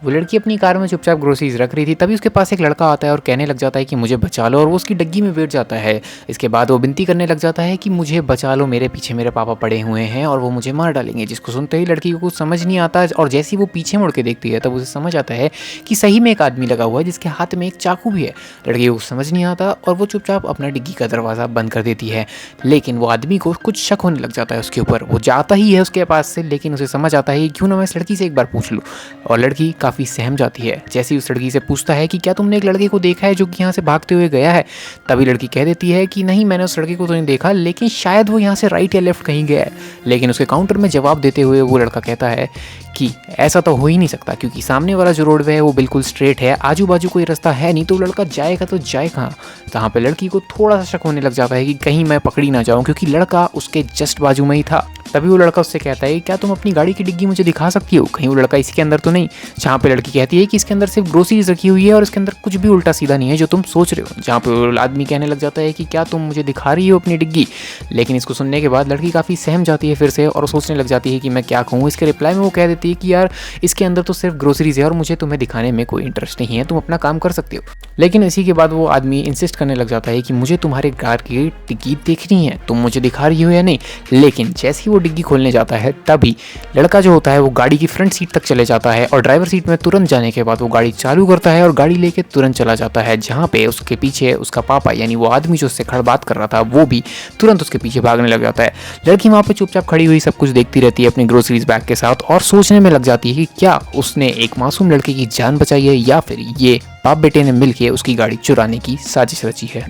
वो लड़की अपनी कार में चुपचाप ग्रोसरीज रख रही थी, तभी उसके पास एक लड़का आता है और कहने लग जाता है कि मुझे बचा लो, और वो उसकी डग्गी में बैठ जाता है। इसके बाद वो विनती करने लग जाता है कि मुझे बचा लो, मेरे पीछे मेरे पापा पड़े हुए हैं और वो मुझे मार डालेंगे। जिसको सुनते ही लड़की को कुछ समझ नहीं आता, और जैसे ही वो पीछे मुड़ के देखती है तब उसे समझ आता है कि सही में एक आदमी लगा हुआ है जिसके हाथ में एक चाकू भी है। लड़की को समझ नहीं आता और वो चुपचाप अपना डिग्गी का दरवाज़ा बंद कर देती है। लेकिन वो आदमी को कुछ शक होने लग जाता है उसके ऊपर। वो जाता ही है उसके पास से, लेकिन उसे समझ आता है कि क्यों ना मैं इस लड़की से एक बार पूछ लूँ, और लड़की काफ़ी सहम जाती है। जैसे ही उस लड़की से पूछता है कि क्या तुमने एक लड़के को देखा है जो कि यहाँ से भागते हुए गया है, तभी लड़की कह देती है कि नहीं, मैंने उस लड़के को तो नहीं देखा, लेकिन शायद वो यहाँ से राइट या लेफ्ट कहीं गया है। लेकिन उसके काउंटर में जवाब देते हुए वो लड़का कहता है कि ऐसा तो हो ही नहीं सकता, क्योंकि सामने वाला जो रोडवे है वो बिल्कुल स्ट्रेट है, आजू बाजू कोई रास्ता है नहीं, तो लड़का जाएगा तो जाए कहाँ। जहाँ पे लड़की को थोड़ा सा शक होने लग जाता है कि कहीं मैं पकड़ी ना जाऊँ, क्योंकि लड़का उसके जस्ट बाजू में ही था। तभी वो लड़का उससे कहता है क्या तुम अपनी गाड़ी की डिग्गी मुझे दिखा सकती हो, कहीं वो लड़का इसके अंदर तो नहीं। जहाँ पे लड़की कहती है कि इसके अंदर सिर्फ ग्रोसरीज रखी हुई है और इसके अंदर कुछ भी उल्टा सीधा नहीं है जो तुम सोच रहे हो। जहाँ पे वो आदमी कहने लग जाता है कि क्या तुम मुझे दिखा रही हो अपनी डिग्गी। लेकिन इसको सुनने के बाद लड़की काफ़ी सहम जाती है फिर से, और सोचने लग जाती है कि मैं क्या कहूँ। इसके रिप्लाई में वो कह देती है कि यार इसके अंदर तो सिर्फ ग्रोसरीज है और मुझे तुम्हें दिखाने में कोई इंटरेस्ट नहीं है, तुम अपना काम कर सकते हो। लेकिन इसी के बाद वो आदमी इंसिस्ट करने लग जाता है कि मुझे तुम्हारे कार की डिग्गी देखनी है, तुम मुझे दिखा रही हो या नहीं। लेकिन जैसे ही वो डिग्गी खोलने जाता है तभी लड़का जो होता है वो गाड़ी की फ्रंट सीट तक चले जाता है, और ड्राइवर सीट में तुरंत जाने के बाद वो गाड़ी चालू करता है और गाड़ी लेके तुरंत चला जाता है। जहाँ पे उसके पीछे उसका पापा, यानी वो आदमी जो उससे खड़ बात कर रहा था, वो भी तुरंत उसके पीछे भागने लग जाता है। लड़की वहाँ पे चुपचाप खड़ी हुई सब कुछ देखती रहती है अपनी ग्रोसरीज बैग के साथ, और सोचने में लग जाती है कि क्या उसने एक मासूम लड़के की जान बचाई है या फिर ये बाप बेटे ने मिलकर उसकी गाड़ी चुराने की साजिश रची है।